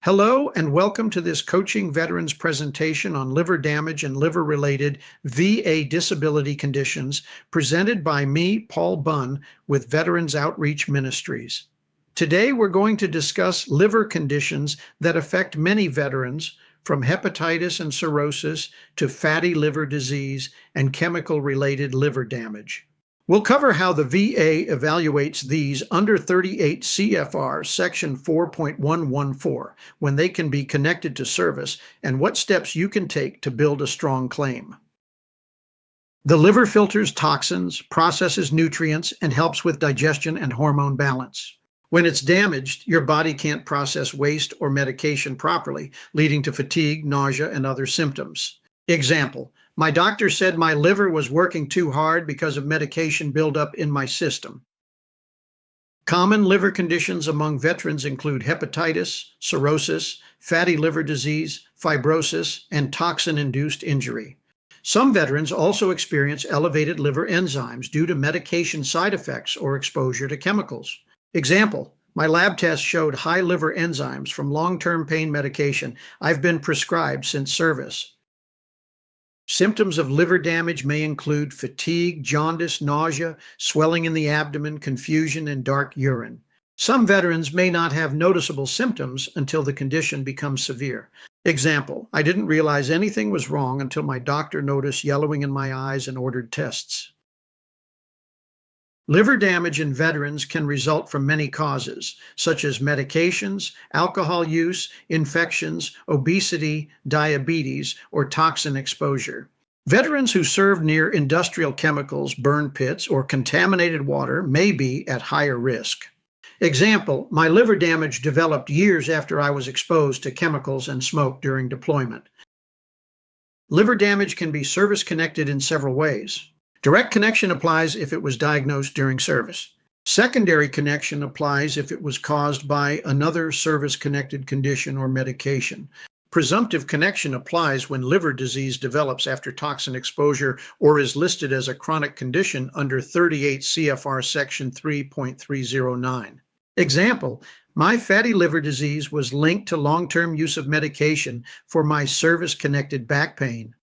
Hello and welcome to this Coaching Veterans presentation on liver damage and liver-related VA disability conditions presented by me, Paul Bunn, with Veterans Outreach Ministries. Today we're going to discuss liver conditions that affect many veterans, from hepatitis and cirrhosis to fatty liver disease and chemical-related liver damage. We'll cover how the VA evaluates these under 38 CFR Section 4.114 when they can be connected to service and what steps you can take to build a strong claim. The liver filters toxins, processes nutrients, and helps with digestion and hormone balance. When it's damaged, your body can't process waste or medication properly, leading to fatigue, nausea, and other symptoms. Example: my doctor said my liver was working too hard because of medication buildup in my system. Common liver conditions among veterans include hepatitis, cirrhosis, fatty liver disease, fibrosis, and toxin-induced injury. Some veterans also experience elevated liver enzymes due to medication side effects or exposure to chemicals. Example: my lab test showed high liver enzymes from long-term pain medication I've been prescribed since service. Symptoms of liver damage may include fatigue, jaundice, nausea, swelling in the abdomen, confusion, and dark urine. Some veterans may not have noticeable symptoms until the condition becomes severe. Example: I didn't realize anything was wrong until my doctor noticed yellowing in my eyes and ordered tests. Liver damage in veterans can result from many causes, such as medications, alcohol use, infections, obesity, diabetes, or toxin exposure. Veterans who served near industrial chemicals, burn pits, or contaminated water may be at higher risk. Example: my liver damage developed years after I was exposed to chemicals and smoke during deployment. Liver damage can be service-connected in several ways. Direct connection applies if it was diagnosed during service. Secondary connection applies if it was caused by another service-connected condition or medication. Presumptive connection applies when liver disease develops after toxin exposure or is listed as a chronic condition under 38 CFR Section 3.309. Example: my fatty liver disease was linked to long-term use of medication for my service-connected back pain.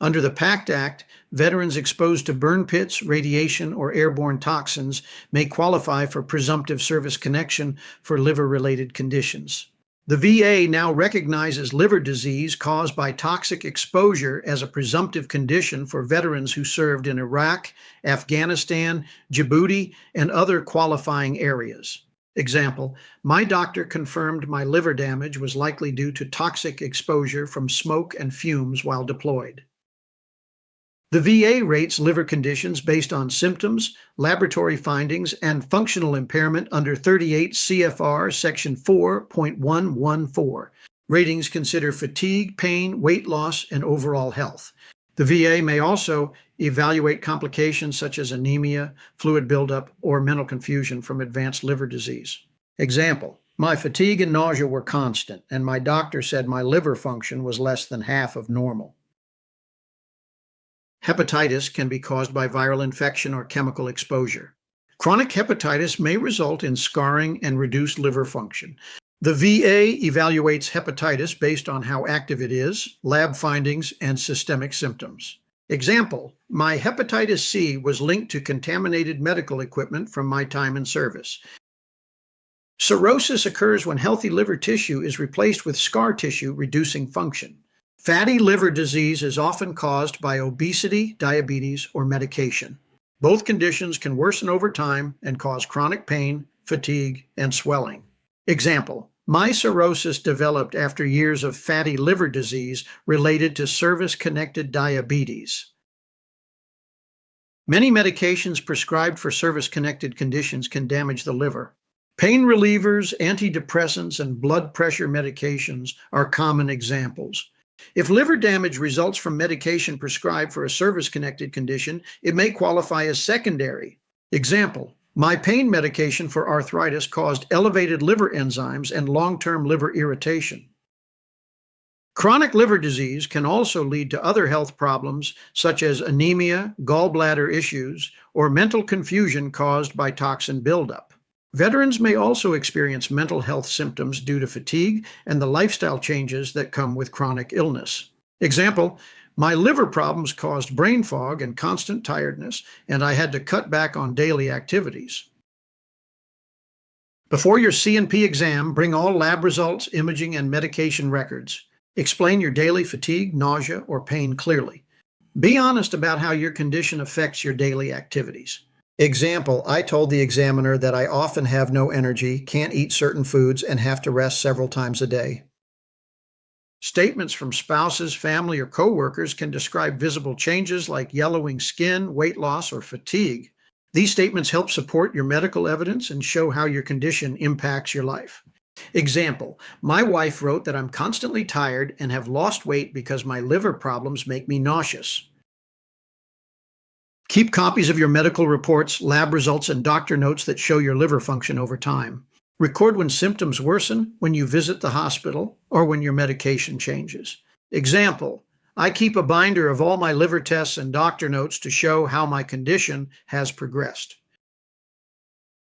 Under the PACT Act, veterans exposed to burn pits, radiation, or airborne toxins may qualify for presumptive service connection for liver-related conditions. The VA now recognizes liver disease caused by toxic exposure as a presumptive condition for veterans who served in Iraq, Afghanistan, Djibouti, and other qualifying areas. Example: my doctor confirmed my liver damage was likely due to toxic exposure from smoke and fumes while deployed. The VA rates liver conditions based on symptoms, laboratory findings, and functional impairment under 38 CFR Section 4.114. Ratings consider fatigue, pain, weight loss, and overall health. The VA may also evaluate complications such as anemia, fluid buildup, or mental confusion from advanced liver disease. Example: my fatigue and nausea were constant, and my doctor said my liver function was less than half of normal. Hepatitis can be caused by viral infection or chemical exposure. Chronic hepatitis may result in scarring and reduced liver function. The VA evaluates hepatitis based on how active it is, lab findings, and systemic symptoms. Example: my hepatitis C was linked to contaminated medical equipment from my time in service. Cirrhosis occurs when healthy liver tissue is replaced with scar tissue, reducing function. Fatty liver disease is often caused by obesity, diabetes, or medication. Both conditions can worsen over time and cause chronic pain, fatigue, and swelling. Example: my cirrhosis developed after years of fatty liver disease related to service-connected diabetes. Many medications prescribed for service-connected conditions can damage the liver. Pain relievers, antidepressants, and blood pressure medications are common examples. If liver damage results from medication prescribed for a service-connected condition, it may qualify as secondary. Example: my pain medication for arthritis caused elevated liver enzymes and long-term liver irritation. Chronic liver disease can also lead to other health problems such as anemia, gallbladder issues, or mental confusion caused by toxin buildup. Veterans may also experience mental health symptoms due to fatigue and the lifestyle changes that come with chronic illness. Example, my liver problems caused brain fog and constant tiredness, and I had to cut back on daily activities. Before your C&P exam, bring all lab results, imaging, and medication records. Explain your daily fatigue, nausea, or pain clearly. Be honest about how your condition affects your daily activities. Example, I told the examiner that I often have no energy, can't eat certain foods, and have to rest several times a day. Statements from spouses, family, or coworkers can describe visible changes like yellowing skin, weight loss, or fatigue. These statements help support your medical evidence and show how your condition impacts your life. Example, my wife wrote that I'm constantly tired and have lost weight because my liver problems make me nauseous. Keep copies of your medical reports, lab results, and doctor notes that show your liver function over time. Record when symptoms worsen, when you visit the hospital, or when your medication changes. Example, I keep a binder of all my liver tests and doctor notes to show how my condition has progressed.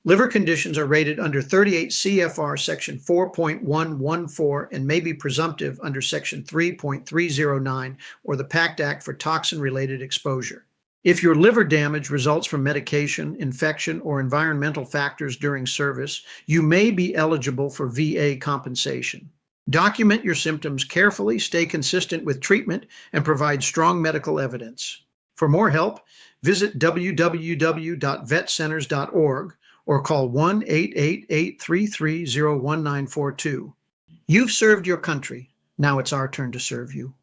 Liver conditions are rated under 38 CFR section 4.114 and may be presumptive under section 3.309 or the PACT Act for toxin-related exposure. If your liver damage results from medication, infection, or environmental factors during service, you may be eligible for VA compensation. Document your symptoms carefully, stay consistent with treatment, and provide strong medical evidence. For more help, visit www.vetcenters.org or call 1-888-330-1942. You've served your country. Now it's our turn to serve you.